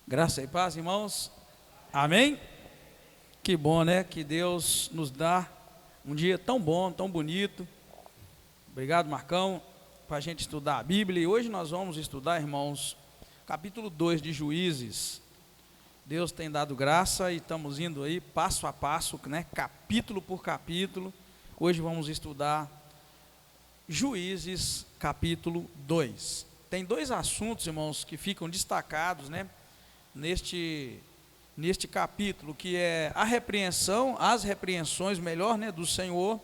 Graça e paz, irmãos. Amém? Que bom, né? Que Deus nos dá um dia tão bom, tão bonito. Obrigado, Marcão, para a gente estudar a Bíblia. E hoje nós vamos estudar, irmãos, capítulo 2 de Juízes. Deus tem dado graça e estamos indo aí passo a passo, né? Capítulo por capítulo. Hoje vamos estudar Juízes, capítulo 2. Tem dois assuntos, irmãos, que ficam destacados, né? Neste capítulo, que é a repreensão, as repreensões, melhor, né, do Senhor,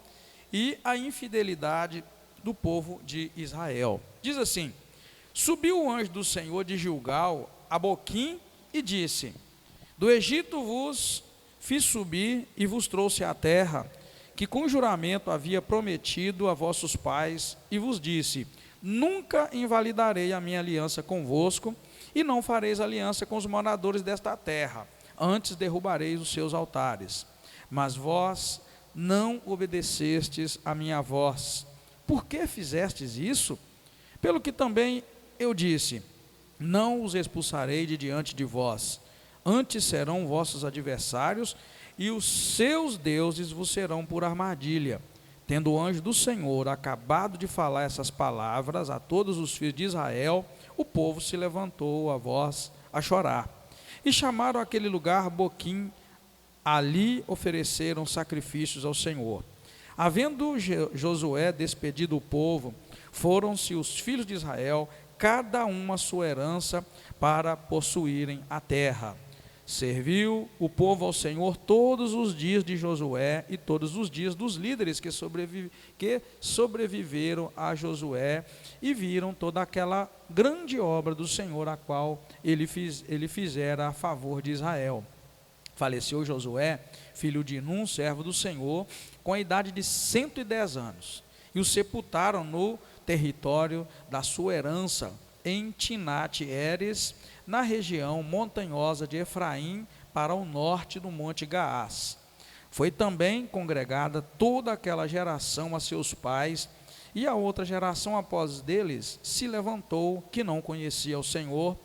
e a infidelidade do povo de Israel. Diz assim: subiu o anjo do Senhor de Gilgal a Boquim e disse: do Egito vos fiz subir e vos trouxe à terra, que com juramento havia prometido a vossos pais, e vos disse: nunca invalidarei a minha aliança convosco, e não fareis aliança com os moradores desta terra, antes derrubareis os seus altares. Mas vós não obedecestes a minha voz. Por que fizestes isso? Pelo que também eu disse: não os expulsarei de diante de vós, antes serão vossos adversários, e os seus deuses vos serão por armadilha. Tendo o anjo do Senhor acabado de falar essas palavras a todos os filhos de Israel, o povo se levantou a voz a chorar. E chamaram aquele lugar Boquim. Ali ofereceram sacrifícios ao Senhor. Havendo Josué despedido o povo, foram-se os filhos de Israel, cada um a sua herança, para possuírem a terra. Serviu o povo ao Senhor todos os dias de Josué e todos os dias dos líderes que sobreviveram a Josué, e viram toda aquela grande obra do Senhor, a qual ele fizera a favor de Israel. Faleceu Josué, filho de Num, servo do Senhor, com a idade de 110 anos, e o sepultaram no território da sua herança, em Timnat-Heres, na região montanhosa de Efraim, para o norte do monte Gaás. Foi também congregada toda aquela geração a seus pais, e a outra geração após deles se levantou, que não conhecia o Senhor,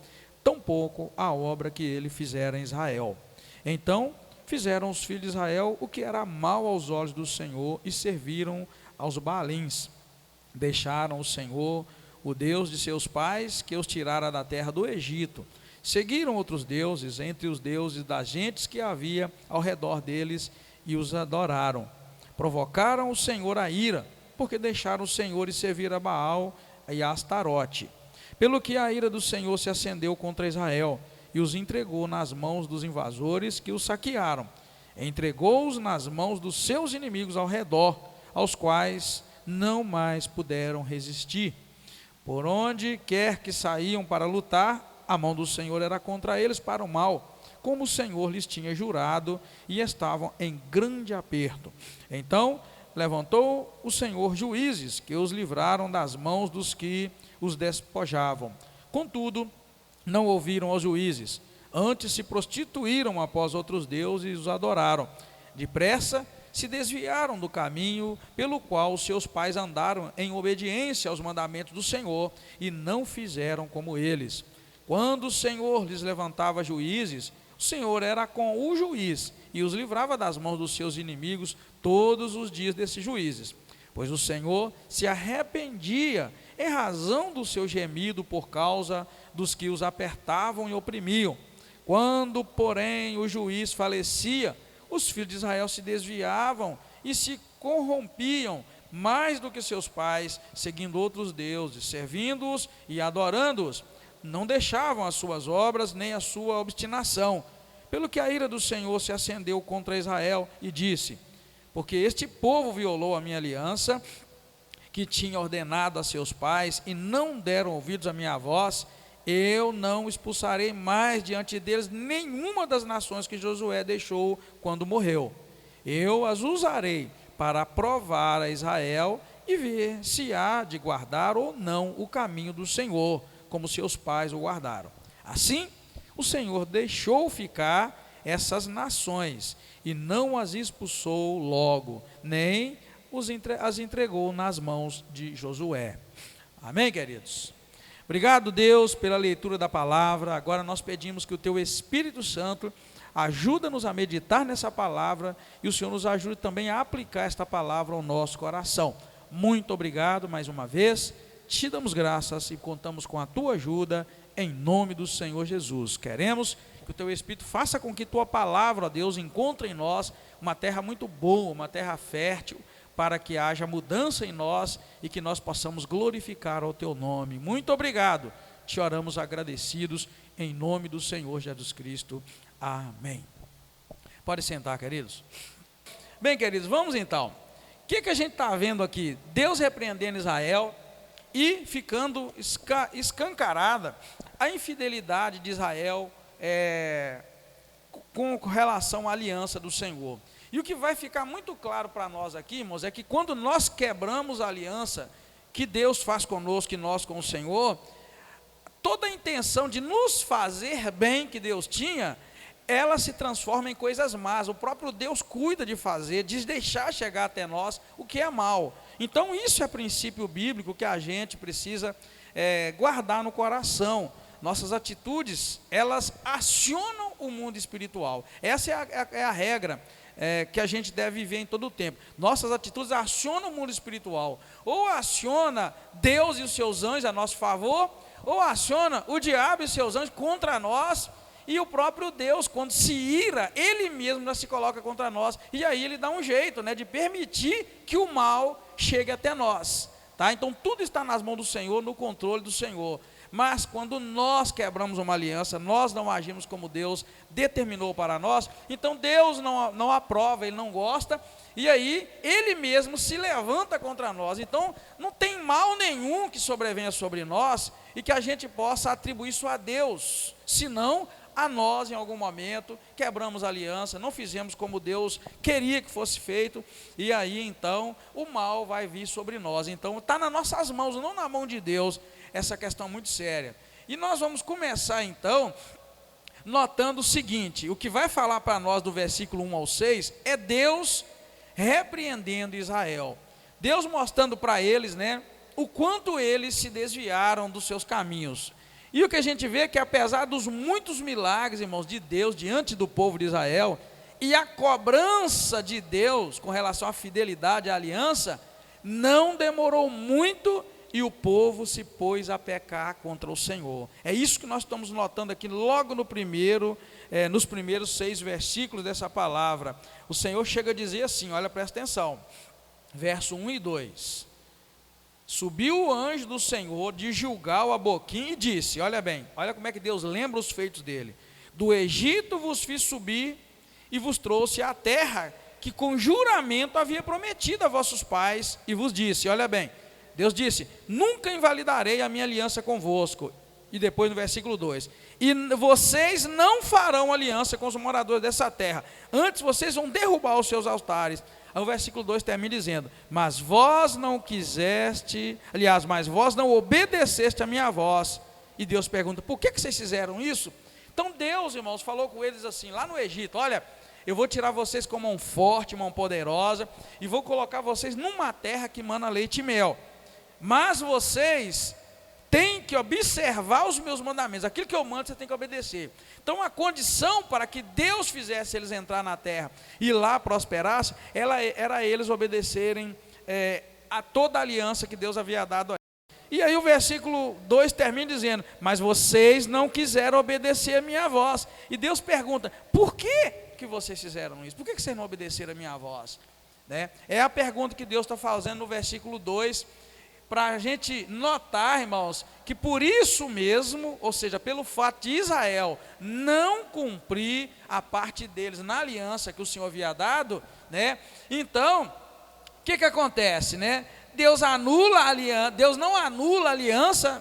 tampouco a obra que ele fizera em Israel. Então fizeram os filhos de Israel o que era mal aos olhos do Senhor, e serviram aos Baalins. Deixaram o Senhor, o Deus de seus pais, que os tirara da terra do Egito. Seguiram outros deuses, entre os deuses das gentes que havia ao redor deles, e os adoraram. Provocaram o Senhor a ira, porque deixaram o Senhor e serviram a Baal e a Astarote. Pelo que a ira do Senhor se acendeu contra Israel, e os entregou nas mãos dos invasores que os saquearam. Entregou-os nas mãos dos seus inimigos ao redor, aos quais não mais puderam resistir. Por onde quer que saíam para lutar, a mão do Senhor era contra eles para o mal, como o Senhor lhes tinha jurado, e estavam em grande aperto. Então levantou o Senhor juízes, que os livraram das mãos dos que os despojavam. Contudo, não ouviram aos juízes, antes se prostituíram após outros deuses e os adoraram. Depressa se desviaram do caminho pelo qual seus pais andaram, em obediência aos mandamentos do Senhor, e não fizeram como eles. Quando o Senhor lhes levantava juízes, o Senhor era com o juiz, e os livrava das mãos dos seus inimigos todos os dias desses juízes. Pois o Senhor se arrependia em razão do seu gemido por causa dos que os apertavam e oprimiam. Quando, porém, o juiz falecia, os filhos de Israel se desviavam e se corrompiam mais do que seus pais, seguindo outros deuses, servindo-os e adorando-os. Não deixavam as suas obras nem a sua obstinação. Pelo que a ira do Senhor se acendeu contra Israel e disse: porque este povo violou a minha aliança, que tinha ordenado a seus pais, e não deram ouvidos à minha voz, eu não expulsarei mais diante deles nenhuma das nações que Josué deixou quando morreu. Eu as usarei para provar a Israel e ver se há de guardar ou não o caminho do Senhor, como seus pais o guardaram. Assim, o Senhor deixou ficar essas nações e não as expulsou logo, nem as entregou nas mãos de Josué. Amém, queridos? Obrigado, Deus, pela leitura da palavra. Agora nós pedimos que o Teu Espírito Santo ajuda-nos a meditar nessa palavra e o Senhor nos ajude também a aplicar esta palavra ao nosso coração. Muito obrigado mais uma vez. Te damos graças e contamos com a Tua ajuda em nome do Senhor Jesus. Queremos que o Teu Espírito faça com que Tua palavra, ó Deus, encontre em nós uma terra muito boa, uma terra fértil, para que haja mudança em nós e que nós possamos glorificar ao Teu nome. Muito obrigado. Te oramos agradecidos em nome do Senhor Jesus Cristo. Amém. Pode sentar, queridos. Bem, queridos, vamos então. O que a gente está vendo aqui? Deus repreendendo Israel e ficando escancarada a infidelidade de Israel com relação à aliança do Senhor. E o que vai ficar muito claro para nós aqui, irmãos, é que quando nós quebramos a aliança que Deus faz conosco e nós com o Senhor, toda a intenção de nos fazer bem que Deus tinha, ela se transforma em coisas más. O próprio Deus cuida de fazer, de deixar chegar até nós o que é mal. Então isso é princípio bíblico que a gente precisa guardar no coração. Nossas atitudes, elas acionam o mundo espiritual. Essa é a regra que a gente deve viver em todo o tempo. Nossas atitudes acionam o mundo espiritual. Ou aciona Deus e os seus anjos a nosso favor, ou aciona o diabo e os seus anjos contra nós. E o próprio Deus, quando se ira, Ele mesmo já se coloca contra nós. E aí Ele dá um jeito, de permitir que o mal chegue até nós. Tá? Então tudo está nas mãos do Senhor, no controle do Senhor. Mas quando nós quebramos uma aliança, nós não agimos como Deus determinou para nós, então Deus não aprova, Ele não gosta, e aí Ele mesmo se levanta contra nós. Então não tem mal nenhum que sobrevenha sobre nós e que a gente possa atribuir isso a Deus, senão a nós em algum momento quebramos a aliança, não fizemos como Deus queria que fosse feito, e aí então o mal vai vir sobre nós. Então está nas nossas mãos, não na mão de Deus, essa questão muito séria. E nós vamos começar então notando o seguinte: o que vai falar para nós do versículo 1 ao 6 é Deus repreendendo Israel, Deus mostrando para eles, o quanto eles se desviaram dos seus caminhos. E o que a gente vê é que apesar dos muitos milagres, irmãos, de Deus diante do povo de Israel, e a cobrança de Deus com relação à fidelidade à aliança, não demorou muito e o povo se pôs a pecar contra o Senhor. É isso que nós estamos notando aqui logo nos primeiros 6 versículos dessa palavra. O Senhor chega a dizer assim, olha, presta atenção, verso 1 e 2. Subiu o anjo do Senhor de Gilgal a Boquim e disse, olha bem, olha como é que Deus lembra os feitos dele: do Egito vos fiz subir e vos trouxe à terra que com juramento havia prometido a vossos pais, e vos disse, olha bem, Deus disse, nunca invalidarei a minha aliança convosco. E depois no versículo 2, e vocês não farão aliança com os moradores dessa terra, antes vocês vão derrubar os seus altares. Aí o versículo 2 termina dizendo, mas vós não obedeceste a minha voz. E Deus pergunta, por que vocês fizeram isso? Então Deus, irmãos, falou com eles assim, lá no Egito, olha, eu vou tirar vocês com mão forte, mão poderosa, e vou colocar vocês numa terra que mana leite e mel. Mas vocês têm que observar os meus mandamentos, aquilo que eu mando você tem que obedecer. Então a condição para que Deus fizesse eles entrar na terra e lá prosperasse, era eles obedecerem a toda a aliança que Deus havia dado a eles. E aí o versículo 2 termina dizendo, mas vocês não quiseram obedecer a minha voz. E Deus pergunta, por que vocês fizeram isso? Por que vocês não obedeceram a minha voz? É a pergunta que Deus está fazendo no versículo 2, para a gente notar, irmãos, que por isso mesmo, ou seja, pelo fato de Israel não cumprir a parte deles na aliança que o Senhor havia dado, então, o que acontece, Deus anula a aliança, Deus não anula a aliança,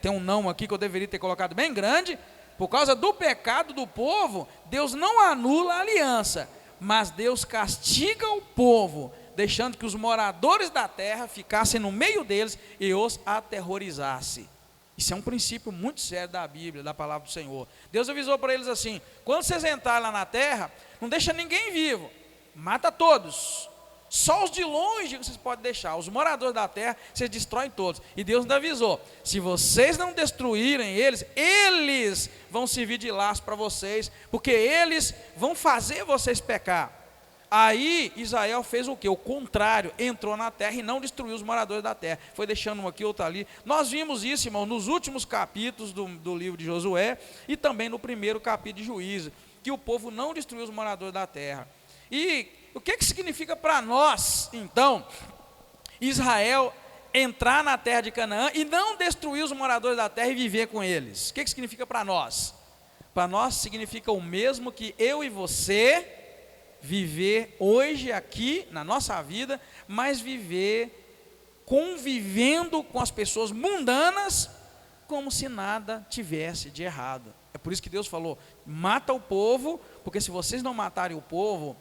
tem um não aqui que eu deveria ter colocado bem grande, por causa do pecado do povo, Deus não anula a aliança, mas Deus castiga o povo, deixando que os moradores da terra ficassem no meio deles e os aterrorizasse. Isso é um princípio muito sério da Bíblia, da palavra do Senhor. Deus avisou para eles assim, quando vocês entrarem lá na terra, não deixa ninguém vivo, mata todos. Só os de longe vocês podem deixar, os moradores da terra, vocês destroem todos. E Deus ainda avisou, se vocês não destruírem eles, eles vão servir de laço para vocês, porque eles vão fazer vocês pecar. Aí Israel fez o quê? O contrário, entrou na terra e não destruiu os moradores da terra, foi deixando um aqui, outro ali. Nós vimos isso, irmão, nos últimos capítulos do livro de Josué, e também no primeiro capítulo de Juízo, que o povo não destruiu os moradores da terra. E o que significa para nós, então, Israel entrar na terra de Canaã e não destruir os moradores da terra e viver com eles? O que significa para nós? Para nós significa o mesmo que eu e você viver hoje aqui na nossa vida, mas viver convivendo com as pessoas mundanas como se nada tivesse de errado. É por isso que Deus falou, mata o povo, porque se vocês não matarem o povo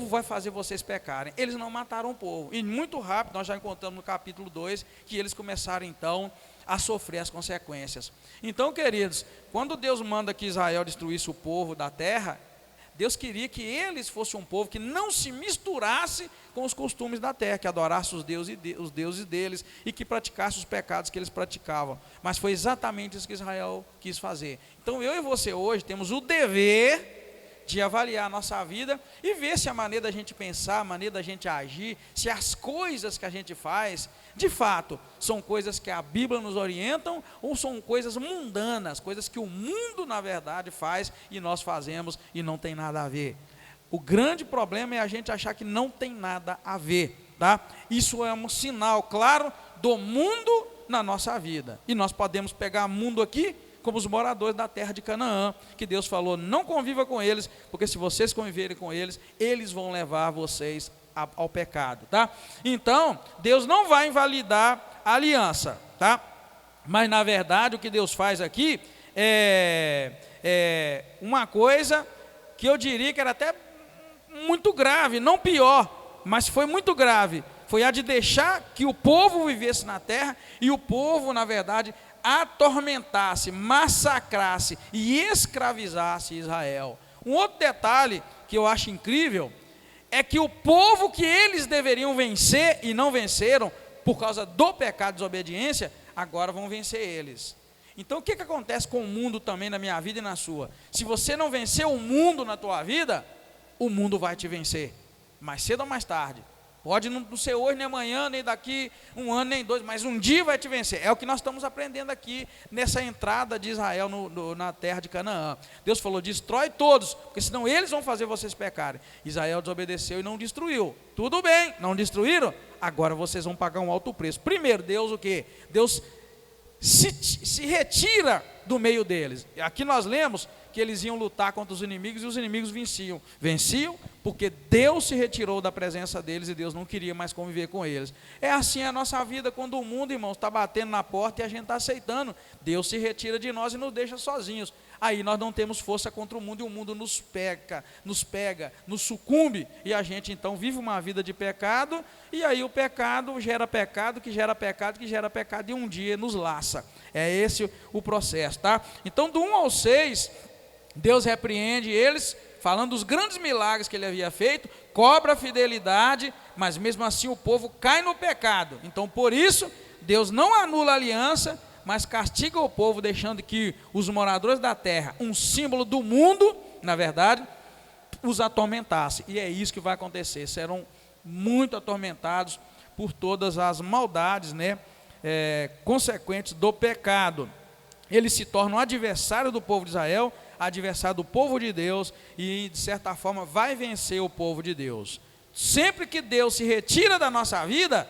vai fazer vocês pecarem. Eles não mataram o povo, e muito rápido, nós já encontramos no capítulo 2, que eles começaram então a sofrer as consequências. Então, queridos, quando Deus manda que Israel destruísse o povo da terra, Deus queria que eles fossem um povo que não se misturasse com os costumes da terra, que adorasse os deuses deles e que praticasse os pecados que eles praticavam. Mas foi exatamente isso que Israel quis fazer. Então eu e você hoje temos o dever de avaliar a nossa vida e ver se a maneira da gente pensar, a maneira da gente agir, se as coisas que a gente faz, de fato, são coisas que a Bíblia nos orientam ou são coisas mundanas, coisas que o mundo na verdade faz e nós fazemos e não tem nada a ver. O grande problema é a gente achar que não tem nada a ver, tá? Isso é um sinal claro do mundo na nossa vida, e nós podemos pegar mundo aqui como os moradores da terra de Canaã, que Deus falou, não conviva com eles, porque se vocês conviverem com eles, eles vão levar vocês ao pecado, tá? Então, Deus não vai invalidar a aliança, tá? Mas na verdade o que Deus faz aqui é uma coisa que eu diria que era até muito grave, não pior, mas foi muito grave, foi a de deixar que o povo vivesse na terra, e o povo na verdade atormentasse, massacrasse e escravizasse Israel. Um outro detalhe que eu acho incrível é que o povo que eles deveriam vencer e não venceram por causa do pecado de desobediência, agora vão vencer eles. Então o que acontece com o mundo também na minha vida e na sua? Se você não vencer o mundo na tua vida, o mundo vai te vencer, mais cedo ou mais tarde. Pode não ser hoje, nem amanhã, nem daqui um ano, nem dois, mas um dia vai te vencer. É o que nós estamos aprendendo aqui nessa entrada de Israel na terra de Canaã. Deus falou, destrói todos, porque senão eles vão fazer vocês pecarem. Israel desobedeceu e não destruiu. Tudo bem, não destruíram? Agora vocês vão pagar um alto preço. Primeiro, Deus o quê? Deus se retira do meio deles. Aqui nós lemos que eles iam lutar contra os inimigos e os inimigos venciam. Venciam porque Deus se retirou da presença deles e Deus não queria mais conviver com eles. É assim a nossa vida quando o mundo, irmãos, está batendo na porta e a gente está aceitando. Deus se retira de nós e nos deixa sozinhos. Aí nós não temos força contra o mundo e o mundo nos pega, nos sucumbe. E a gente então vive uma vida de pecado e aí o pecado gera pecado, que gera pecado, que gera pecado e um dia nos laça. É esse o processo, tá? Então do 1 ao 6... Deus repreende eles, falando dos grandes milagres que ele havia feito, cobra a fidelidade, mas mesmo assim o povo cai no pecado. Então por isso, Deus não anula a aliança, mas castiga o povo, deixando que os moradores da terra, um símbolo do mundo, na verdade, os atormentasse. E é isso que vai acontecer, serão muito atormentados por todas as maldades, consequentes do pecado. Eles se tornam adversário do povo de Israel, adversário do povo de Deus, e de certa forma vai vencer o povo de Deus. Sempre que Deus se retira da nossa vida,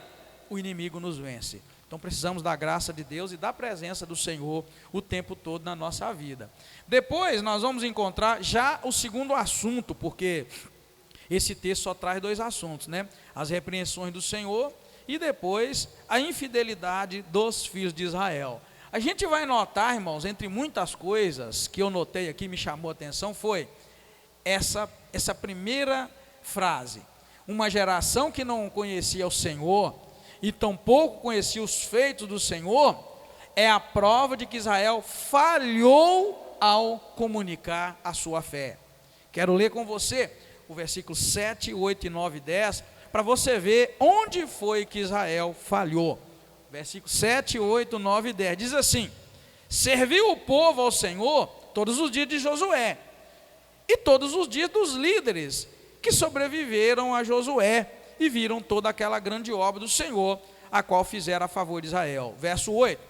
o inimigo nos vence. Então precisamos da graça de Deus e da presença do Senhor o tempo todo na nossa vida. Depois nós vamos encontrar já o segundo assunto, porque esse texto só traz dois assuntos, as repreensões do Senhor e depois a infidelidade dos filhos de Israel. A gente vai notar, irmãos, entre muitas coisas que eu notei aqui, me chamou a atenção, foi essa primeira frase. Uma geração que não conhecia o Senhor e tampouco conhecia os feitos do Senhor, é a prova de que Israel falhou ao comunicar a sua fé. Quero ler com você o versículo 7, 8, 9 e 10, para você ver onde foi que Israel falhou. Versículos 7, 8, 9 e 10, diz assim: serviu o povo ao Senhor todos os dias de Josué, e todos os dias dos líderes que sobreviveram a Josué, e viram toda aquela grande obra do Senhor, a qual fizeram a favor de Israel. Verso 8: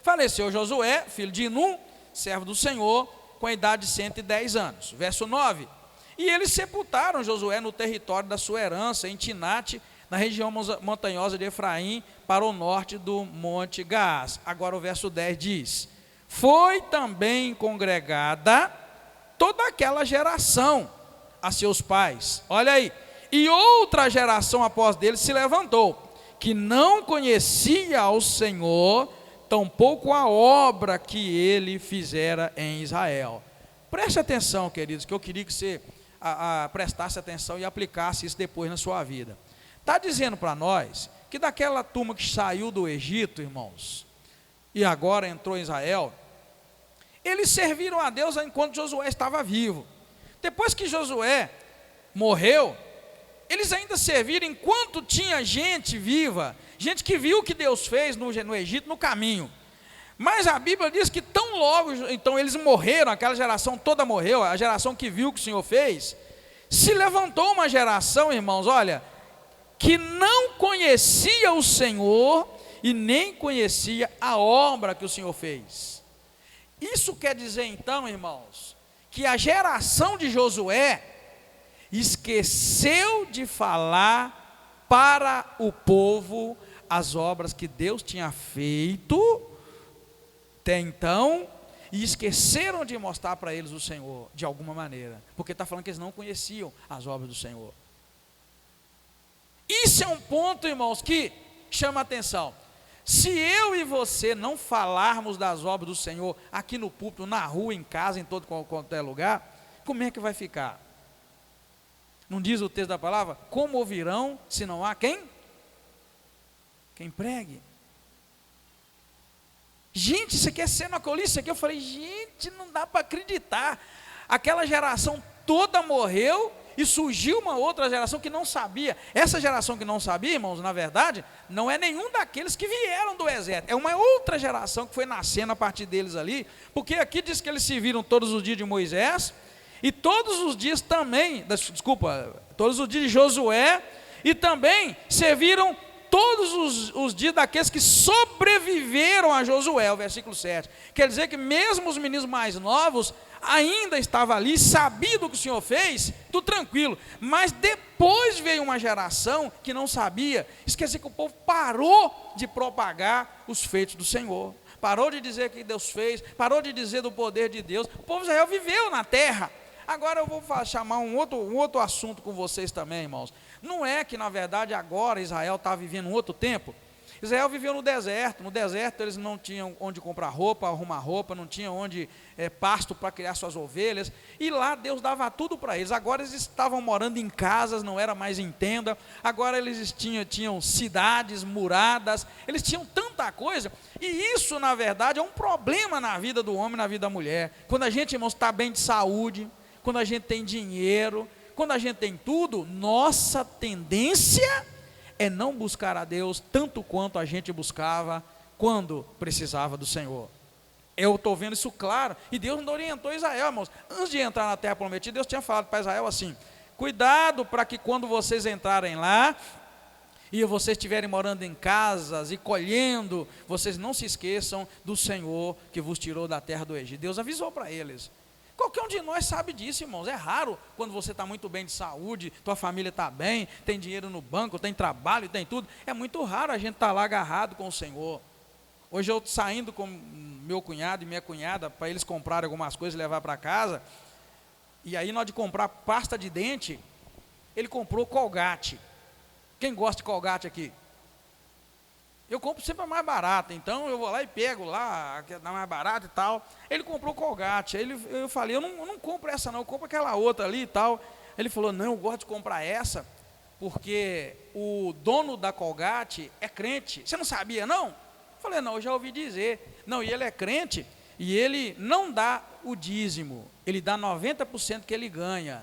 faleceu Josué, filho de Num, servo do Senhor, com a idade de 110 anos. Verso 9: e eles sepultaram Josué no território da sua herança, em Tinate, na região montanhosa de Efraim, para o norte do monte Gaás. Agora o verso 10 diz: foi também congregada toda aquela geração a seus pais, olha aí, e outra geração após dele se levantou, que não conhecia ao Senhor, tampouco a obra que ele fizera em Israel. Preste atenção, queridos, que eu queria que você prestasse atenção e aplicasse isso depois na sua vida. Está dizendo para nós que daquela turma que saiu do Egito, irmãos, e agora entrou em Israel, eles serviram a Deus enquanto Josué estava vivo. Depois que Josué morreu, eles ainda serviram enquanto tinha gente viva, gente que viu o que Deus fez no Egito, no caminho. Mas a Bíblia diz que tão logo, então eles morreram, aquela geração toda morreu, a geração que viu o que o Senhor fez, se levantou uma geração, irmãos, olha, que não conhecia o Senhor e nem conhecia a obra que o Senhor fez. Isso quer dizer então, irmãos, que a geração de Josué esqueceu de falar para o povo as obras que Deus tinha feito até então, e esqueceram de mostrar para eles o Senhor, de alguma maneira, porque está falando que eles não conheciam as obras do Senhor. Isso é um ponto, irmãos, que chama a atenção. Se eu e você não falarmos das obras do Senhor aqui no púlpito, na rua, em casa, em todo qualquer lugar, como é que vai ficar? Não diz o texto da palavra? Como ouvirão se não há quem? Quem pregue. Gente, isso aqui é cenocolice, isso aqui eu falei, gente, não dá para acreditar. Aquela geração toda morreu e surgiu uma outra geração que não sabia. Essa geração que não sabia, irmãos, na verdade, não é nenhum daqueles que vieram do exército. É uma outra geração que foi nascendo a partir deles ali, porque aqui diz que eles se viram todos os dias de Moisés, e todos os dias também, todos os dias de Josué, e também serviram todos os dias daqueles que sobreviveram a Josué, o versículo 7. Quer dizer que mesmo os meninos mais novos ainda estavam ali, sabiam do que o Senhor fez, tudo tranquilo. Mas depois veio uma geração que não sabia. Isso quer dizer que o povo parou de propagar os feitos do Senhor, parou de dizer o que Deus fez, parou de dizer do poder de Deus. O povo de Israel viveu na terra. Agora eu vou chamar um outro assunto com vocês também, irmãos. Não é que na verdade agora Israel está vivendo um outro tempo. Israel viveu no deserto eles não tinham onde comprar roupa, arrumar roupa, não tinham onde pasto para criar suas ovelhas, e lá Deus dava tudo para eles. Agora eles estavam morando em casas, não era mais em tenda, agora eles tinham cidades muradas, eles tinham tanta coisa, e isso na verdade é um problema na vida do homem, na vida da mulher. Quando a gente, irmãos, está bem de saúde, quando a gente tem dinheiro, quando a gente tem tudo, nossa tendência é não buscar a Deus tanto quanto a gente buscava quando precisava do Senhor. Eu estou vendo isso claro, e Deus não orientou Israel, irmãos. Antes de entrar na terra prometida, Deus tinha falado para Israel assim: cuidado para que quando vocês entrarem lá, e vocês estiverem morando em casas e colhendo, vocês não se esqueçam do Senhor que vos tirou da terra do Egito. Deus avisou para eles. Qualquer um de nós sabe disso, irmãos. É raro quando você está muito bem de saúde, tua família está bem, tem dinheiro no banco, tem trabalho, tem tudo. É muito raro a gente estar lá agarrado com o Senhor. Hoje eu saindo com meu cunhado e minha cunhada para eles comprarem algumas coisas e levar para casa. E aí, na hora de comprar pasta de dente, ele comprou Colgate. Quem gosta de Colgate aqui? Eu compro sempre a mais barata, então eu vou lá e pego lá, que dá mais barato e tal. Ele comprou Colgate, aí eu falei, eu não compro essa não, eu compro aquela outra ali e tal. Ele falou, não, eu gosto de comprar essa, porque o dono da Colgate é crente. Você não sabia não? Eu falei, não, eu já ouvi dizer. Não, e ele é crente, e ele não dá o dízimo, ele dá 90% que ele ganha.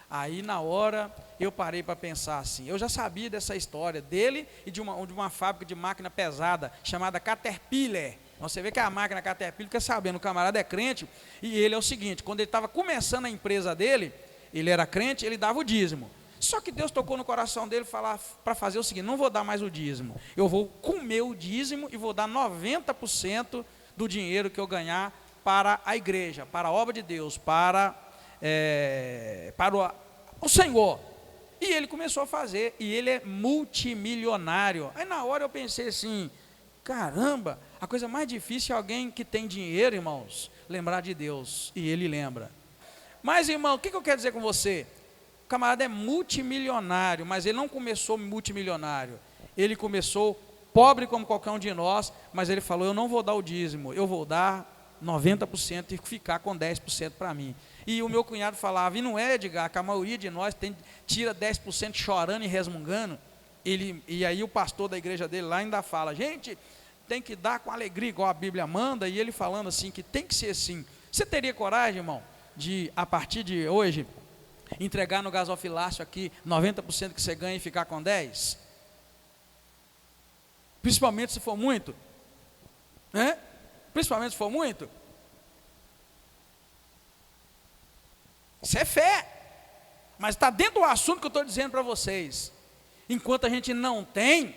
Aí na hora eu parei para pensar assim, eu já sabia dessa história dele e de uma fábrica de máquina pesada, chamada Caterpillar. Você vê que a máquina Caterpillar, fica sabendo, o camarada é crente, e ele é o seguinte, quando ele estava começando a empresa dele, ele era crente, ele dava o dízimo. Só que Deus tocou no coração dele para fazer o seguinte, não vou dar mais o dízimo, eu vou comer o dízimo e vou dar 90% do dinheiro que eu ganhar para a igreja, para a obra de Deus, para o Senhor. E ele começou a fazer, e ele é multimilionário. Aí na hora eu pensei assim, caramba, a coisa mais difícil é alguém que tem dinheiro, irmãos, lembrar de Deus, e ele lembra. Mas, irmão, o que eu quero dizer com você? O camarada é multimilionário, mas ele não começou multimilionário, ele começou pobre como qualquer um de nós, mas ele falou, eu não vou dar o dízimo, eu vou dar 90% e ficar com 10% para mim. E o meu cunhado falava, e não é, Edgar, que a maioria de nós tira 10% chorando e resmungando. E aí o pastor da igreja dele lá ainda fala, gente, tem que dar com alegria, igual a Bíblia manda, e ele falando assim, que tem que ser assim. Você teria coragem, irmão, de, a partir de hoje, entregar no gasofilácio aqui 90% que você ganha e ficar com 10%? Principalmente se for muito, né? Principalmente se for muito. Isso é fé, mas está dentro do assunto que eu estou dizendo para vocês. Enquanto a gente não tem,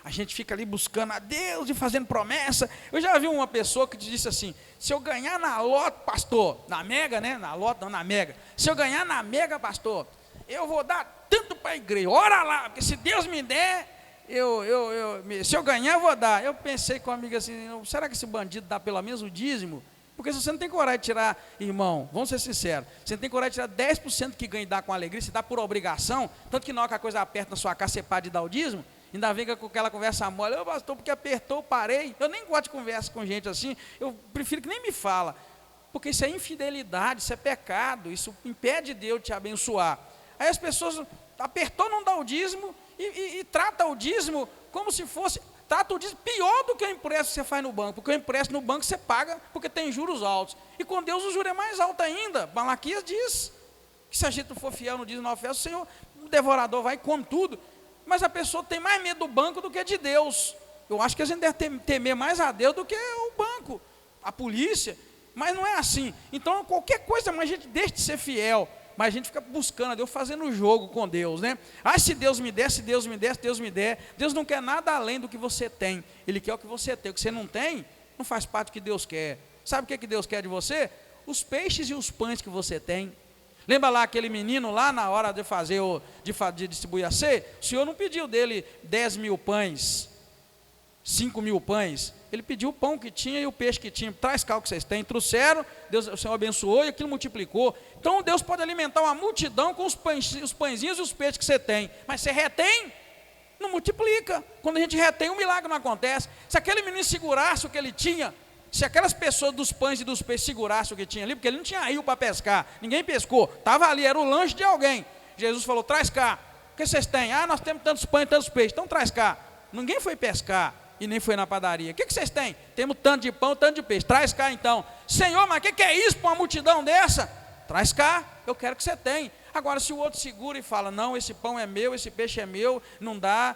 a gente fica ali buscando a Deus e fazendo promessa. Eu já vi uma pessoa que disse assim, se eu ganhar na loto, pastor, na mega, né? Na loto não, na mega. Se eu ganhar na mega, pastor, eu vou dar tanto para a igreja. Ora lá, porque se Deus me der, se eu ganhar, eu vou dar. Eu pensei com uma amiga assim, será que esse bandido dá pelo menos o dízimo? Porque se você não tem coragem de tirar, irmão, vamos ser sinceros, você não tem coragem de tirar 10% que ganha e dá com alegria, você dá por obrigação, tanto que na hora que a coisa aperta na sua casa, você para de dar o dízimo, ainda vem com aquela conversa mole, eu pastor, porque apertou, parei. Eu nem gosto de conversa com gente assim, eu prefiro que nem me fala, porque isso é infidelidade, isso é pecado, isso impede Deus de te abençoar. Aí as pessoas, apertou, não dá o dízimo, e trata o dízimo como se fosse... Trata o dízimo pior do que o empréstimo que você faz no banco, porque o empréstimo no banco você paga porque tem juros altos, e com Deus o juro é mais alto ainda. Malaquias diz que se a gente não for fiel no dízimo na oferta, o Senhor, o devorador vai e come tudo, mas a pessoa tem mais medo do banco do que de Deus. Eu acho que a gente deve temer mais a Deus do que o banco, a polícia, mas não é assim. Então qualquer coisa, mas a gente deixa de ser fiel, mas a gente fica buscando a Deus, fazendo o jogo com Deus, né? Ah, se Deus me der, se Deus me der, se Deus me der. Deus não quer nada além do que você tem, Ele quer o que você tem. O que você não tem, não faz parte do que Deus quer. Sabe o que Deus quer de você? Os peixes e os pães que você tem. Lembra lá aquele menino lá na hora de fazer, de distribuir a ceia? O Senhor não pediu dele 10 mil pães, 5 mil pães. Ele pediu o pão que tinha e o peixe que tinha. Traz cá o que vocês têm. Trouxeram, Deus, o Senhor abençoou e aquilo multiplicou. Então Deus pode alimentar uma multidão com os pãezinhos e os peixes que você tem. Mas você retém, não multiplica. Quando a gente retém, um milagre não acontece. Se aquele menino segurasse o que ele tinha, se aquelas pessoas dos pães e dos peixes segurassem o que tinha ali, porque ele não tinha rio para pescar, ninguém pescou, estava ali, era o lanche de alguém. Jesus falou, traz cá, o que vocês têm? Ah, nós temos tantos pães e tantos peixes, então traz cá. Ninguém foi pescar e nem foi na padaria. O que vocês têm? Temos tanto de pão, tanto de peixe, traz cá então. Senhor, mas o que é isso para uma multidão dessa? Traz cá, eu quero que você tenha. Agora, se o outro segura e fala, não, esse pão é meu, esse peixe é meu, não dá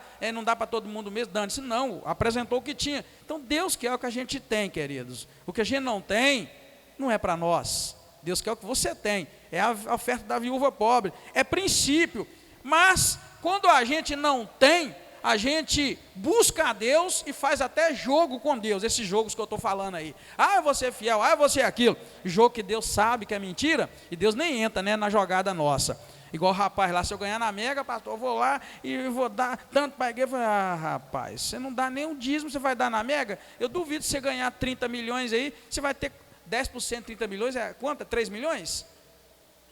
para todo mundo mesmo, dane-se. Não, apresentou o que tinha. Então, Deus quer o que a gente tem, queridos. O que a gente não tem, não é para nós. Deus quer o que você tem. É a oferta da viúva pobre. É princípio. Mas, quando a gente não tem, a gente busca a Deus e faz até jogo com Deus, esses jogos que eu estou falando aí. Ah, eu vou ser fiel, ah, eu vou ser aquilo. Jogo que Deus sabe que é mentira, e Deus nem entra, né, na jogada nossa. Igual o rapaz lá, se eu ganhar na mega, pastor, eu vou lá e vou dar tanto para a igreja. Ah, rapaz, você não dá nem um dízimo, você vai dar na mega? Eu duvido você ganhar 30 milhões aí, você vai ter 10%, 30 milhões, é quanto? 3 milhões?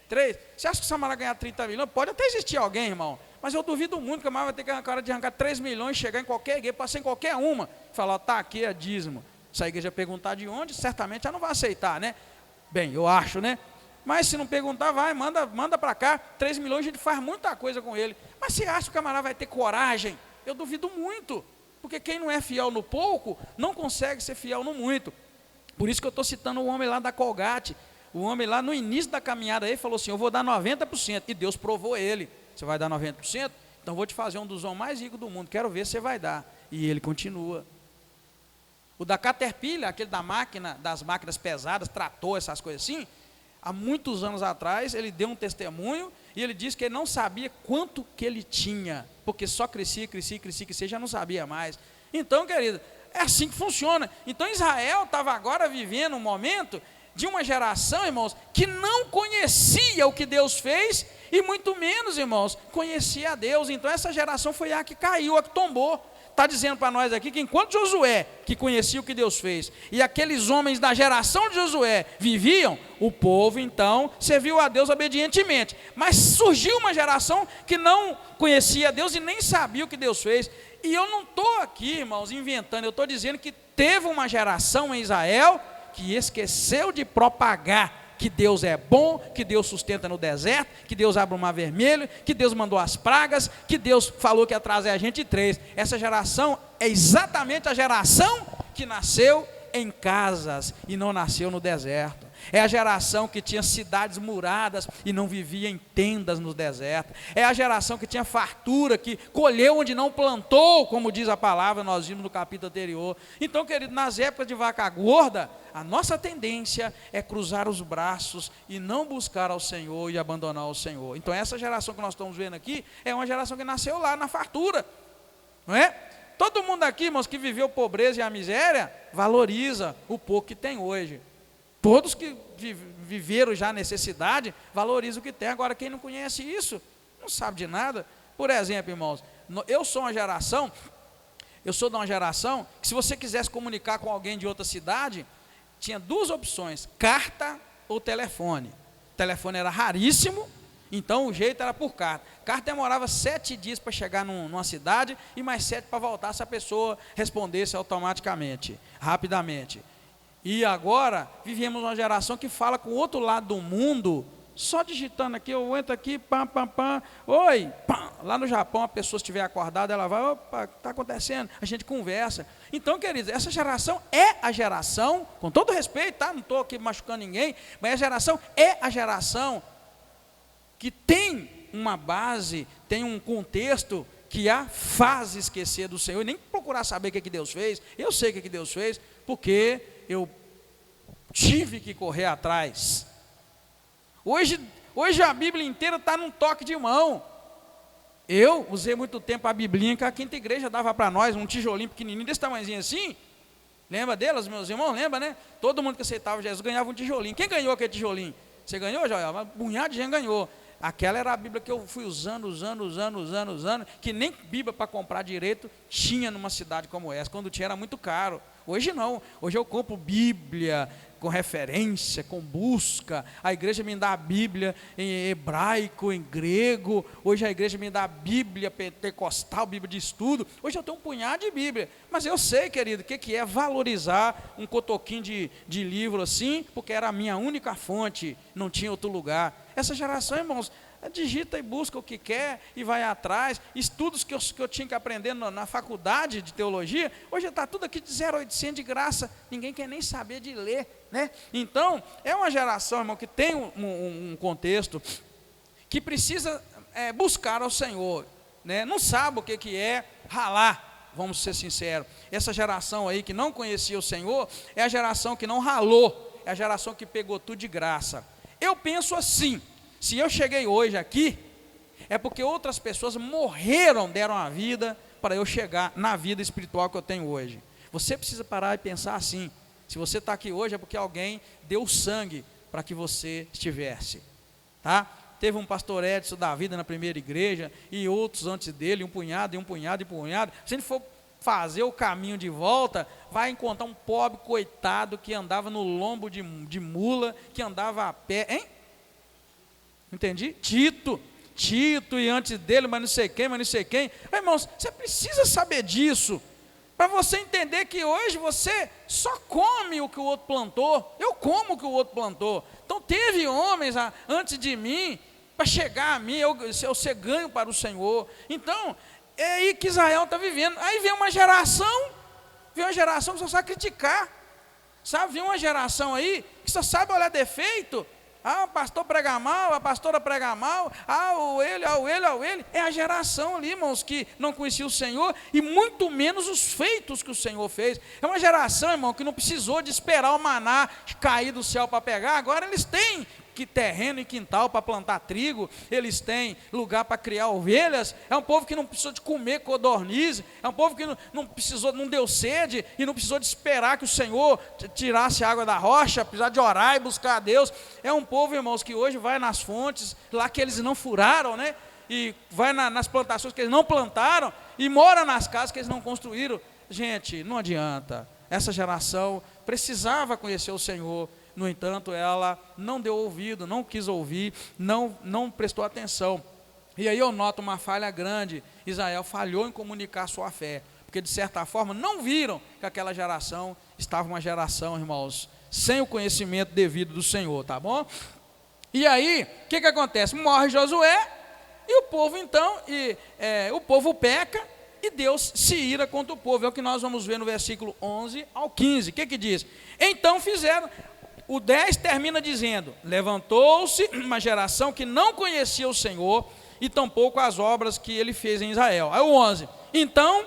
3? Você acha que o Samara ganhar 30 milhões? Pode até existir alguém, irmão. Mas eu duvido muito que a vai ter que arrancar 3 milhões, chegar em qualquer igreja, passar em qualquer uma, falar, está aqui é dízimo. Se a igreja perguntar de onde, certamente ela não vai aceitar, né? Bem, eu acho, né? Mas se não perguntar, vai, manda para cá, 3 milhões a gente faz muita coisa com ele. Mas você acha que o camarada vai ter coragem? Eu duvido muito, porque quem não é fiel no pouco, não consegue ser fiel no muito. Por isso que eu estou citando o homem lá da Colgate. O homem lá no início da caminhada aí falou assim, eu vou dar 90%, e Deus provou ele. Você vai dar 90%? Então vou te fazer um dos homens mais ricos do mundo, quero ver se você vai dar. E ele continua. O da Caterpillar, aquele das máquinas pesadas, trator, essas coisas assim, há muitos anos atrás, ele deu um testemunho e ele disse que ele não sabia quanto que ele tinha, porque só crescia, já não sabia mais. Então, querido, é assim que funciona. Então Israel estava agora vivendo um momento de uma geração, irmãos, que não conhecia o que Deus fez e muito menos, irmãos, conhecia a Deus. Então essa geração foi a que caiu, a que tombou. Está dizendo para nós aqui que enquanto Josué, que conhecia o que Deus fez, e aqueles homens da geração de Josué viviam, o povo então serviu a Deus obedientemente. Mas surgiu uma geração que não conhecia a Deus e nem sabia o que Deus fez. E eu não estou aqui, irmãos, inventando, eu estou dizendo que teve uma geração em Israel que esqueceu de propagar que Deus é bom, que Deus sustenta no deserto, que Deus abre o mar vermelho, que Deus mandou as pragas, que Deus falou que ia trazer a gente de 3. Essa geração é exatamente a geração que nasceu em casas e não nasceu no deserto. É a geração que tinha cidades muradas e não vivia em tendas no deserto. É a geração que tinha fartura, que colheu onde não plantou, como diz a palavra, nós vimos no capítulo anterior. Então, querido, nas épocas de vaca gorda, a nossa tendência é cruzar os braços e não buscar ao Senhor e abandonar o Senhor. Então essa geração que nós estamos vendo aqui é uma geração que nasceu lá na fartura, não é? Todo mundo aqui, irmãos, que viveu pobreza e a miséria, valoriza o pouco que tem hoje. Todos que viveram já a necessidade, valorizam o que tem. Agora quem não conhece isso, não sabe de nada. Por exemplo, irmãos, eu sou de uma geração que se você quisesse comunicar com alguém de outra cidade, tinha 2 opções, carta ou telefone. O telefone era raríssimo, então o jeito era por carta. Carta demorava 7 dias para chegar numa cidade e mais 7 para voltar se a pessoa respondesse automaticamente, rapidamente. E agora vivemos uma geração que fala com o outro lado do mundo, só digitando aqui, eu entro aqui, pam, pam, pam, oi, pam. Lá no Japão, a pessoa estiver acordada, ela vai, opa, o que está acontecendo? A gente conversa. Então, queridos, essa geração é a geração, com todo respeito, tá? Não estou aqui machucando ninguém, mas a geração é a geração que tem uma base, tem um contexto que a faz esquecer do Senhor, e nem procurar saber o que Deus fez. Eu sei o que Deus fez, porque eu tive que correr atrás. Hoje a Bíblia inteira está num toque de mão. Eu usei muito tempo a Biblinha que a quinta igreja dava para nós, um tijolinho pequenininho desse tamanhozinho assim. Lembra delas, meus irmãos? Lembra, né? Todo mundo que aceitava Jesus ganhava um tijolinho. Quem ganhou aquele tijolinho? Você ganhou, Joel? Um punhado de gente ganhou. Aquela era a Bíblia que eu fui usando, que nem Bíblia para comprar direito tinha numa cidade como essa. Quando tinha era muito caro. Hoje não. Hoje eu compro Bíblia com referência, com busca. A igreja me dá a Bíblia em hebraico, em grego. Hoje a igreja me dá a Bíblia pentecostal, Bíblia de estudo. Hoje eu tenho um punhado de Bíblia. Mas eu sei, querido, o que é valorizar um cotoquinho de livro assim, porque era a minha única fonte, não tinha outro lugar. Essa geração, irmãos, digita e busca o que quer e vai atrás. Estudos que eu tinha que aprender na faculdade de teologia, hoje está tudo aqui de 0,800 de graça, ninguém quer nem saber de ler, né? Então, é uma geração, irmão, que tem um contexto que precisa buscar ao Senhor, né? Não sabe o que é ralar, vamos ser sinceros. Essa geração aí que não conhecia o Senhor, é a geração que não ralou, é a geração que pegou tudo de graça. Eu penso assim, se eu cheguei hoje aqui, é porque outras pessoas morreram, deram a vida para eu chegar na vida espiritual que eu tenho hoje. Você precisa parar e pensar assim, se você está aqui hoje é porque alguém deu sangue para que você estivesse, tá? Teve um pastor Edson da vida na primeira igreja, e outros antes dele, um punhado. Se a gente for fazer o caminho de volta, vai encontrar um pobre coitado que andava no lombo de mula, que andava a pé, hein? Entendi? Tito, e antes dele, mas não sei quem. Irmãos, você precisa saber disso, para você entender que hoje você só come o que o outro plantou. Eu como o que o outro plantou. Então teve homens antes de mim, para chegar a mim, eu ser ganho para o Senhor. Então, é aí que Israel está vivendo. Aí vem uma geração que só sabe criticar, sabe? Vem uma geração aí que só sabe olhar defeito Ah, o pastor prega mal, a pastora prega mal, ele. É a geração ali, irmãos, que não conhecia o Senhor e muito menos os feitos que o Senhor fez. É uma geração, irmão, que não precisou de esperar o maná cair do céu para pegar. Agora eles têm que terreno e quintal para plantar trigo, eles têm lugar para criar ovelhas. É um povo que não precisou de comer codorniz, é um povo que não deu sede e não precisou de esperar que o Senhor tirasse a água da rocha, precisar de orar e buscar a Deus. É um povo, irmãos, que hoje vai nas fontes lá que eles não furaram, né? E vai nas plantações que eles não plantaram e mora nas casas que eles não construíram. Gente, não adianta. Essa geração precisava conhecer o Senhor. No entanto, ela não deu ouvido, não quis ouvir, não prestou atenção. E aí eu noto uma falha grande. Israel falhou em comunicar sua fé, porque de certa forma não viram que aquela geração estava uma geração, irmãos, sem o conhecimento devido do Senhor, tá bom? E aí, o que acontece? Morre Josué, e o povo então, o povo peca, e Deus se ira contra o povo. É o que nós vamos ver no versículo 11 ao 15. O que diz? Então fizeram... O 10 termina dizendo: levantou-se uma geração que não conhecia o Senhor e tampouco as obras que ele fez em Israel. Aí o 11: então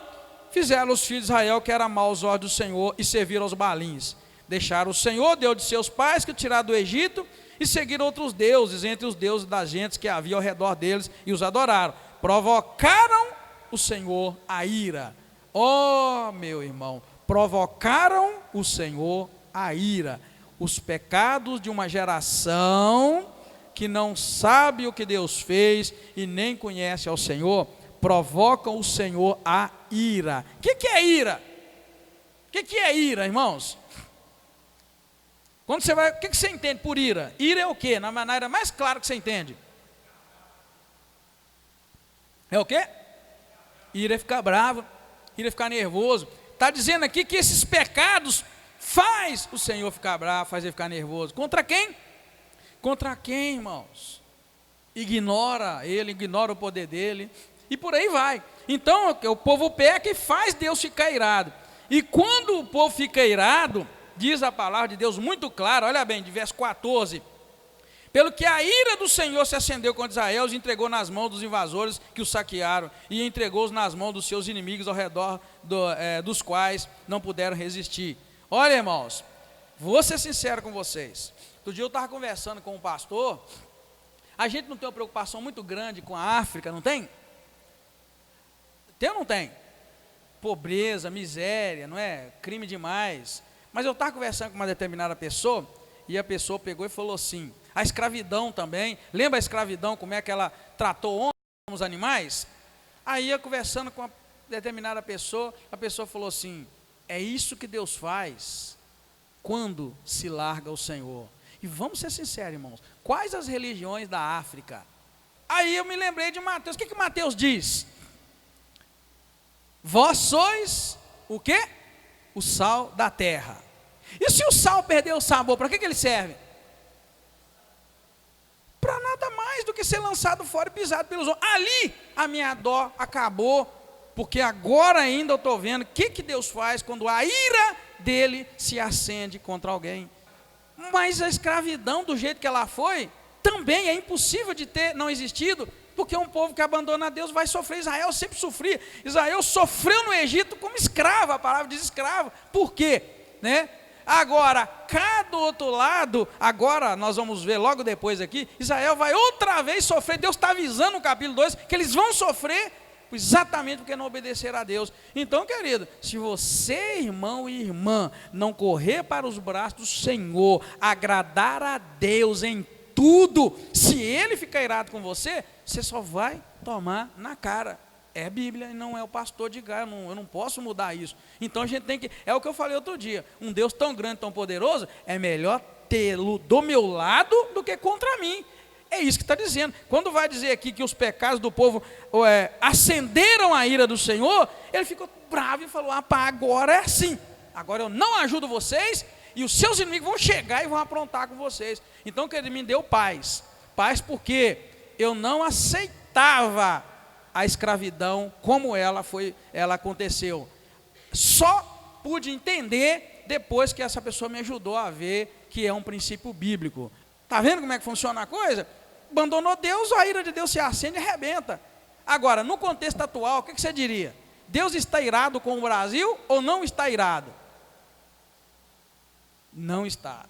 fizeram os filhos de Israel que era mal aos olhos do Senhor e serviram aos balins. Deixaram o Senhor, Deus de seus pais, que tiraram do Egito, e seguiram outros deuses entre os deuses das gentes que havia ao redor deles e os adoraram. Provocaram o Senhor a ira. Oh, meu irmão, provocaram o Senhor a ira. Os pecados de uma geração que não sabe o que Deus fez e nem conhece ao Senhor, provocam o Senhor a ira. O que é ira? O que é ira, irmãos? Quando você vai, o que você entende por ira? Ira é o quê? Na maneira mais clara que você entende. É o quê? Ira é ficar bravo, ira é ficar nervoso. Está dizendo aqui que esses pecados faz o Senhor ficar bravo, faz ele ficar nervoso. Contra quem? Contra quem, irmãos? Ignora ele, ignora o poder dele, e por aí vai. Então o povo peca e faz Deus ficar irado. E quando o povo fica irado, diz a palavra de Deus muito clara, olha bem, de verso 14: pelo que a ira do Senhor se acendeu contra Israel, os entregou nas mãos dos invasores que os saquearam, e entregou-os nas mãos dos seus inimigos ao redor dos quais não puderam resistir. Olha, irmãos, vou ser sincero com vocês. Outro dia eu estava conversando com um pastor. A gente não tem uma preocupação muito grande com a África, não tem? Tem ou não tem? Pobreza, miséria, não é? Crime demais. Mas eu estava conversando com uma determinada pessoa, e a pessoa pegou e falou assim: a escravidão também, lembra a escravidão, como é que ela tratou homens como os animais? Aí eu conversando com uma determinada pessoa, a pessoa falou assim: é isso que Deus faz quando se larga o Senhor. E vamos ser sinceros, irmãos, quais as religiões da África? Aí eu me lembrei de Mateus. O que Mateus diz? Vós sois o quê? O sal da terra. E se o sal perder o sabor, para que ele serve? Para nada mais do que ser lançado fora e pisado pelos homens. Ali a minha dó acabou, porque agora ainda eu estou vendo o que Deus faz quando a ira dele se acende contra alguém. Mas a escravidão, do jeito que ela foi, também é impossível de ter não existido, porque um povo que abandona Deus vai sofrer. Israel sempre sofria. Israel sofreu no Egito como escravo, a palavra diz escravo. Por quê? Né? Agora, cá do outro lado, agora nós vamos ver logo depois aqui, Israel vai outra vez sofrer. Deus está avisando no capítulo 2 que eles vão sofrer exatamente porque não obedeceram a Deus. Então, querido, se você, irmão e irmã, não correr para os braços do Senhor, agradar a Deus em tudo, se Ele ficar irado com você, você só vai tomar na cara. É a Bíblia e não é o pastor de Gaia, eu não posso mudar isso. Então a gente tem que, é o que eu falei outro dia, um Deus tão grande, tão poderoso, é melhor tê-lo do meu lado do que contra mim. É isso que está dizendo. Quando vai dizer aqui que os pecados do povo acenderam a ira do Senhor, ele ficou bravo e falou: ah, pá, agora é assim, agora eu não ajudo vocês, e os seus inimigos vão chegar e vão aprontar com vocês. Então que ele me deu paz porque eu não aceitava a escravidão como ela aconteceu. Só pude entender depois que essa pessoa me ajudou a ver que é um princípio bíblico. Está vendo como é que funciona a coisa? Abandonou Deus, a ira de Deus se acende e arrebenta. Agora, no contexto atual, o que você diria? Deus está irado com o Brasil ou não está irado? Não está.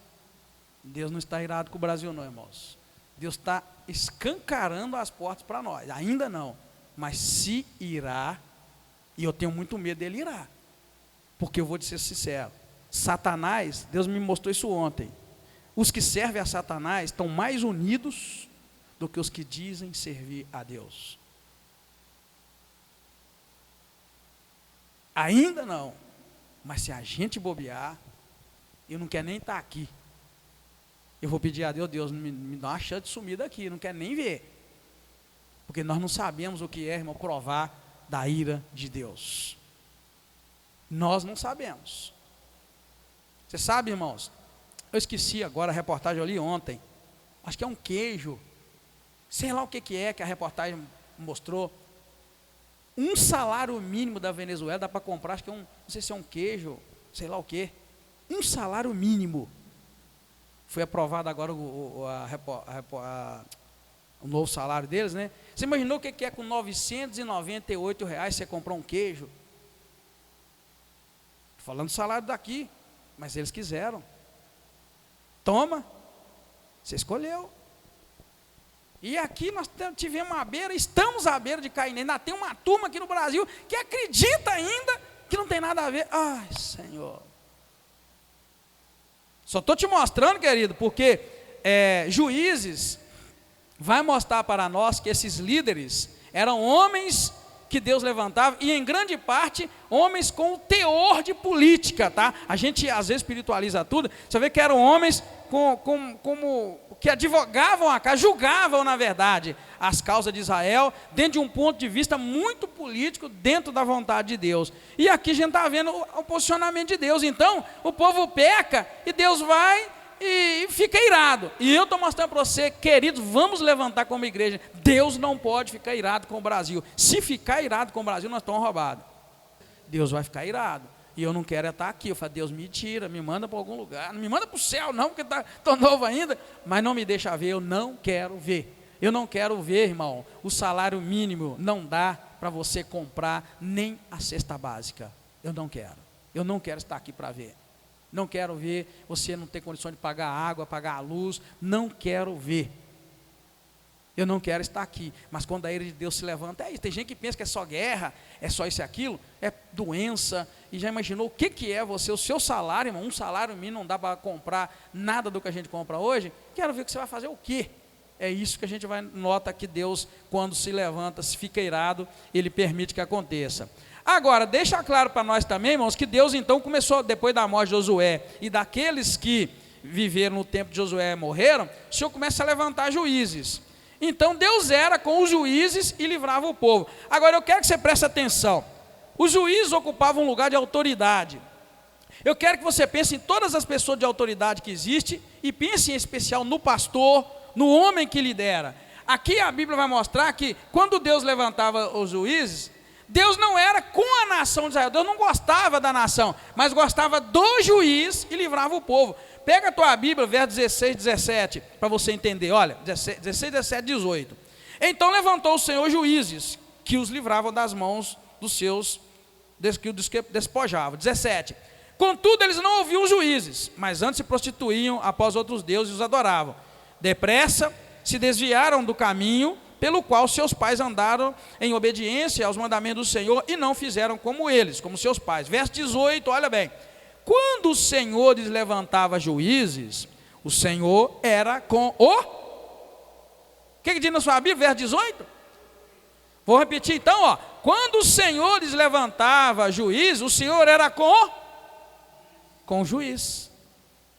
Deus não está irado com o Brasil não, irmãos. Deus está escancarando as portas para nós. Ainda não. Mas se irá, e eu tenho muito medo dele irá. Porque eu vou te ser sincero. Satanás, Deus me mostrou isso ontem. Os que servem a Satanás estão mais unidos do que os que dizem servir a Deus. Ainda não. Mas se a gente bobear, eu não quero nem estar aqui. Eu vou pedir a Deus, Deus, me dá uma chance de sumir daqui, não quero nem ver. Porque nós não sabemos o que é, irmão, provar da ira de Deus. Nós não sabemos. Você sabe, irmãos, eu esqueci agora a reportagem, eu li ontem. Acho que é um queijo. Sei lá o que é que a reportagem mostrou. Um salário mínimo da Venezuela dá para comprar, acho que é não sei se é um queijo, sei lá o que. Um salário mínimo. Foi aprovado agora o novo salário deles, né? Você imaginou o que é com R$998 você comprar um queijo? Falando do salário daqui, mas eles quiseram. Toma, você escolheu. E aqui nós tivemos à beira, estamos à beira de cair. Ainda tem uma turma aqui no Brasil que acredita ainda que não tem nada a ver. Ai, Senhor. Só estou te mostrando, querido, porque Juízes vai mostrar para nós que esses líderes eram homens que Deus levantava, e em grande parte, homens com teor de política, tá? A gente às vezes espiritualiza tudo, você vê que eram homens como que advogavam a causa, julgavam na verdade as causas de Israel, dentro de um ponto de vista muito político, dentro da vontade de Deus. E aqui a gente está vendo o posicionamento de Deus. Então, o povo peca, e Deus vai e fica irado. E eu estou mostrando para você, queridos, vamos levantar como igreja. Deus não pode ficar irado com o Brasil. Se ficar irado com o Brasil, nós estamos roubados. Deus vai ficar irado. E eu não quero estar aqui. Eu falo, Deus, me tira, me manda para algum lugar. Não me manda para o céu não, porque estou novo ainda. Mas não me deixa ver, eu não quero ver. Eu não quero ver, irmão, o salário mínimo não dá para você comprar nem a cesta básica. Eu não quero. Eu não quero estar aqui para ver. Não quero ver você não ter condições de pagar a água, pagar a luz. Não quero ver. Eu não quero estar aqui. Mas quando a ira de Deus se levanta, é isso. Tem gente que pensa que é só guerra, é só isso e aquilo, é doença. E já imaginou o que é você, o seu salário, irmão? Um salário mínimo não dá para comprar nada do que a gente compra hoje. Quero ver que você vai fazer o quê? É isso que a gente nota que Deus, quando se levanta, se fica irado, Ele permite que aconteça. Agora, deixa claro para nós também, irmãos, que Deus então começou, depois da morte de Josué, e daqueles que viveram no tempo de Josué morreram, o Senhor começa a levantar juízes. Então Deus era com os juízes e livrava o povo. Agora eu quero que você preste atenção. Os juízes ocupavam um lugar de autoridade. Eu quero que você pense em todas as pessoas de autoridade que existem, e pense em especial no pastor, no homem que lidera. Aqui a Bíblia vai mostrar que quando Deus levantava os juízes, Deus não era com a nação de Israel. Deus não gostava da nação, mas gostava do juiz e livrava o povo. Pega a tua Bíblia, verso 16, 17, para você entender. Olha, 16, 17, 18. Então levantou o Senhor juízes, que os livravam das mãos dos seus, que os despojavam. 17. Contudo, eles não ouviam os juízes, mas antes se prostituíam após outros deuses e os adoravam. Depressa se desviaram do caminho pelo qual seus pais andaram em obediência aos mandamentos do Senhor, e não fizeram como eles, como seus pais. Verso 18, olha bem. Quando o Senhor lhes levantava juízes, o Senhor era com o... O que diz na sua Bíblia, verso 18? Vou repetir então, ó. Quando o Senhor lhes levantava juízes, o Senhor era com o juiz.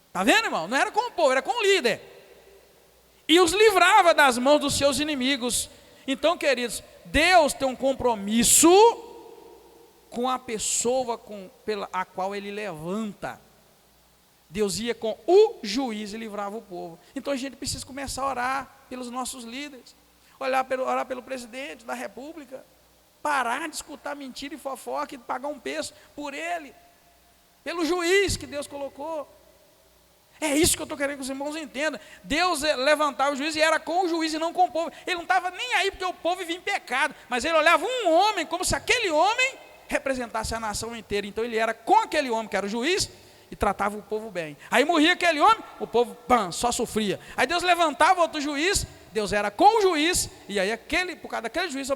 Está vendo, irmão? Não era com o povo, era com o líder. E os livrava das mãos dos seus inimigos. Então, queridos, Deus tem um compromisso com a pessoa pela qual Ele levanta. Deus ia com o juiz e livrava o povo. Então a gente precisa começar a orar pelos nossos líderes, orar pelo presidente da república, parar de escutar mentira e fofoca e pagar um preço por ele, pelo juiz que Deus colocou. É isso que eu estou querendo que os irmãos entendam. Deus levantava o juiz e era com o juiz e não com o povo. Ele não estava nem aí porque o povo vivia em pecado, mas ele olhava um homem como se aquele homem representasse a nação inteira. Então ele era com aquele homem que era o juiz e tratava o povo bem. Aí morria aquele homem, o povo só sofria. Aí Deus levantava outro juiz, Deus era com o juiz, e aí por causa daquele juiz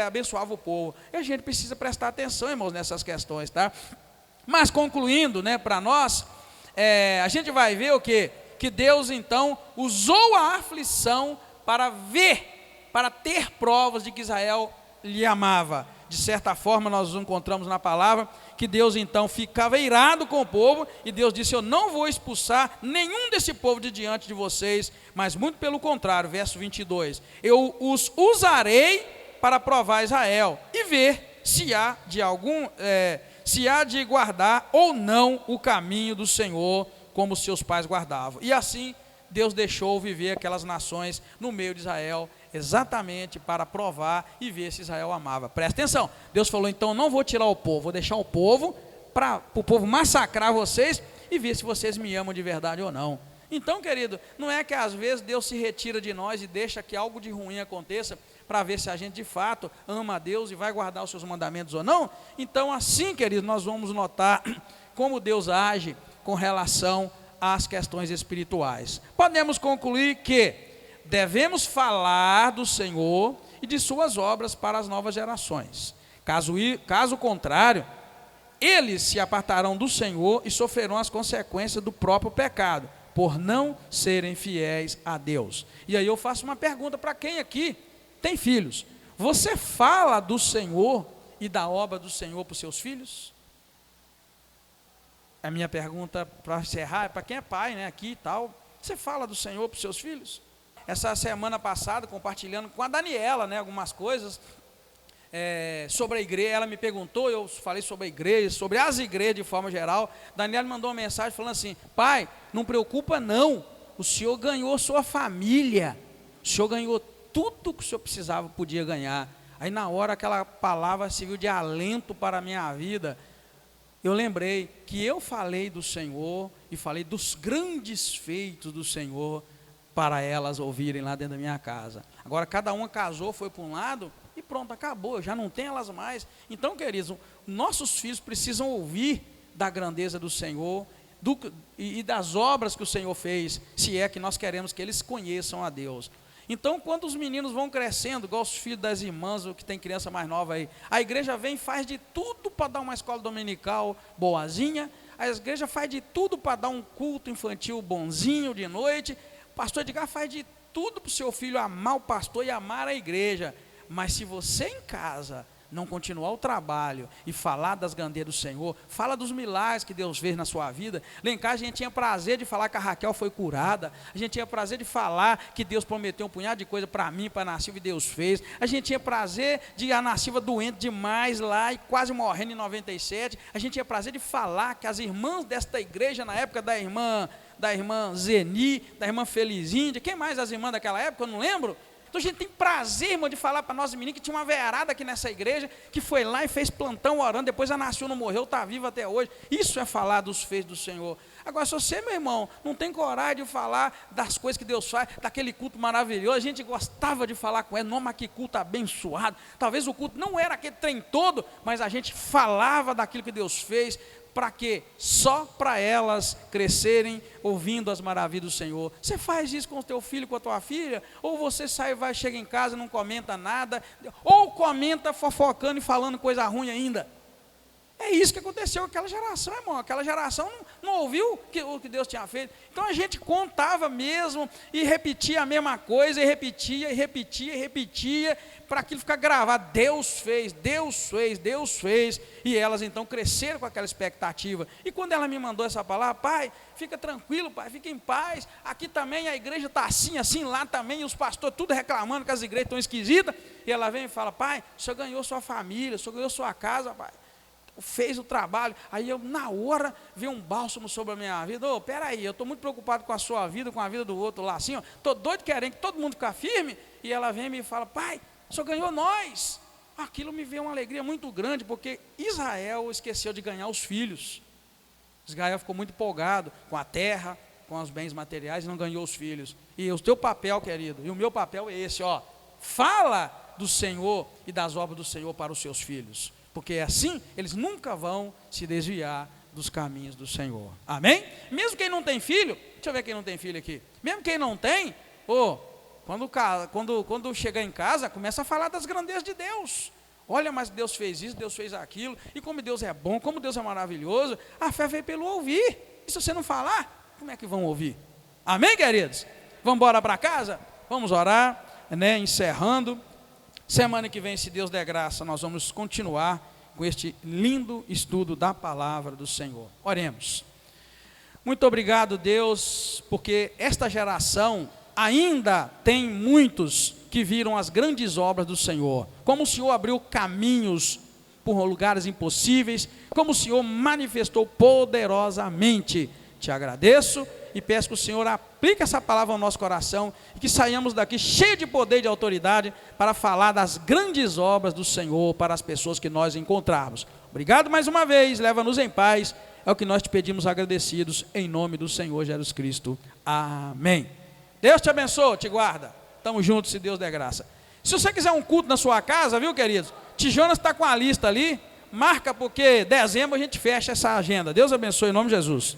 abençoava o povo. E a gente precisa prestar atenção, irmãos, nessas questões, tá? Mas concluindo, para nós, a gente vai ver o quê? Que Deus então usou a aflição para ter provas de que Israel lhe amava. De certa forma nós encontramos na palavra que Deus então ficava irado com o povo, e Deus disse: eu não vou expulsar nenhum desse povo de diante de vocês, mas muito pelo contrário, verso 22, eu os usarei para provar Israel, e ver se há de guardar ou não o caminho do Senhor, como seus pais guardavam. E assim Deus deixou viver aquelas nações no meio de Israel, exatamente para provar e ver se Israel amava. Presta atenção, Deus falou: então não vou tirar o povo, vou deixar o povo para o povo massacrar vocês e ver se vocês me amam de verdade ou não. Então, querido, não é que às vezes Deus se retira de nós e deixa que algo de ruim aconteça para ver se a gente de fato ama a Deus e vai guardar os seus mandamentos ou não. Então assim, querido, nós vamos notar como Deus age com relação às questões espirituais. Podemos concluir que devemos falar do Senhor e de suas obras para as novas gerações. Caso contrário, eles se apartarão do Senhor e sofrerão as consequências do próprio pecado, por não serem fiéis a Deus. E aí eu faço uma pergunta para quem aqui tem filhos: você fala do Senhor e da obra do Senhor para os seus filhos? A minha pergunta para encerrar é para quem é pai, aqui e tal. Você fala do Senhor para os seus filhos? Essa semana passada, compartilhando com a Daniela, algumas coisas sobre a igreja, ela me perguntou, eu falei sobre a igreja, sobre as igrejas de forma geral. Daniela me mandou uma mensagem falando assim: pai, não preocupa não, o senhor ganhou sua família, o senhor ganhou tudo que o senhor precisava, podia ganhar. Aí na hora aquela palavra serviu de alento para a minha vida. Eu lembrei que eu falei do Senhor e falei dos grandes feitos do Senhor para elas ouvirem lá dentro da minha casa. Agora cada uma casou, foi para um lado e pronto, acabou, eu já não tenho elas mais. Então, queridos, nossos filhos precisam ouvir da grandeza do Senhor e das obras que o Senhor fez, se é que nós queremos que eles conheçam a Deus. Então, quando os meninos vão crescendo, igual os filhos das irmãs, o que tem criança mais nova aí, a igreja vem e faz de tudo para dar uma escola dominical boazinha, a igreja faz de tudo para dar um culto infantil bonzinho de noite, o pastor Edgar faz de tudo para o seu filho amar o pastor e amar a igreja. Mas se você em casa não continuar o trabalho e falar das grandezas do Senhor, fala dos milagres que Deus fez na sua vida. Lá em casa a gente tinha prazer de falar que a Raquel foi curada, a gente tinha prazer de falar que Deus prometeu um punhado de coisa para mim, para a Ana Silva, e Deus fez. A gente tinha prazer de a Ana Silva doente demais lá e quase morrendo em 97, a gente tinha prazer de falar que as irmãs desta igreja, na época da irmã Zeni, da irmã Felizinde, quem mais as irmãs daquela época, eu não lembro. Então a gente tem prazer, irmão, de falar para nós meninos que tinha uma verada aqui nessa igreja, que foi lá e fez plantão orando, depois a Nação não morreu, está viva até hoje. Isso é falar dos feitos do Senhor. Agora, se você, meu irmão, não tem coragem de falar das coisas que Deus faz, daquele culto maravilhoso, a gente gostava de falar com ele: não, mas que culto abençoado. Talvez o culto não era aquele trem todo, mas a gente falava daquilo que Deus fez. Para quê? Só para elas crescerem ouvindo as maravilhas do Senhor. Você faz isso com o teu filho, com a tua filha? Ou você chega em casa e não comenta nada, ou comenta fofocando e falando coisa ruim ainda? É isso que aconteceu com aquela geração, irmão. Aquela geração não ouviu o que Deus tinha feito. Então a gente contava mesmo e repetia a mesma coisa, e repetia, para aquilo ficar gravado. Deus fez. E elas então cresceram com aquela expectativa. E quando ela me mandou essa palavra: pai, fica tranquilo, pai, fica em paz. Aqui também a igreja está assim, lá também, e os pastores tudo reclamando que as igrejas estão esquisitas. E ela vem e fala: pai, o senhor ganhou sua família, o senhor ganhou sua casa, pai. Fez o trabalho. Aí eu, na hora, vi um bálsamo sobre a minha vida. Peraí, eu estou muito preocupado com a sua vida, com a vida do outro lá, assim, estou doido querendo que todo mundo fique firme. E ela vem e me fala: pai, o senhor ganhou nós. Aquilo me veio uma alegria muito grande, porque Israel esqueceu de ganhar os filhos. Israel ficou muito empolgado com a terra, com os bens materiais e não ganhou os filhos. E o teu papel, querido, e o meu papel é esse, ó. Fala do Senhor e das obras do Senhor para os seus filhos, porque assim eles nunca vão se desviar dos caminhos do Senhor. Amém? Mesmo quem não tem filho, deixa eu ver quem não tem filho aqui. Mesmo quem não tem, quando chegar em casa, começa a falar das grandezas de Deus. Olha, mas Deus fez isso, Deus fez aquilo, e como Deus é bom, como Deus é maravilhoso. A fé veio pelo ouvir. E se você não falar, como é que vão ouvir? Amém, queridos? Vamos embora para casa? Vamos orar, né? Encerrando. Semana que vem, se Deus der graça, nós vamos continuar com este lindo estudo da palavra do Senhor. Oremos. Muito obrigado, Deus, porque esta geração ainda tem muitos que viram as grandes obras do Senhor, como o Senhor abriu caminhos por lugares impossíveis, como o Senhor manifestou poderosamente. Te agradeço e peço que o Senhor aplique essa palavra ao nosso coração e que saiamos daqui cheio de poder e de autoridade para falar das grandes obras do Senhor para as pessoas que nós encontrarmos. Obrigado mais uma vez, leva-nos em paz, é o que nós te pedimos agradecidos, em nome do Senhor Jesus Cristo. Amém. Deus te abençoe, te guarda. Estamos juntos, se Deus der graça. Se você quiser um culto na sua casa, viu, queridos? Tijonas está com a lista ali, marca, porque dezembro a gente fecha essa agenda. Deus abençoe, em nome de Jesus.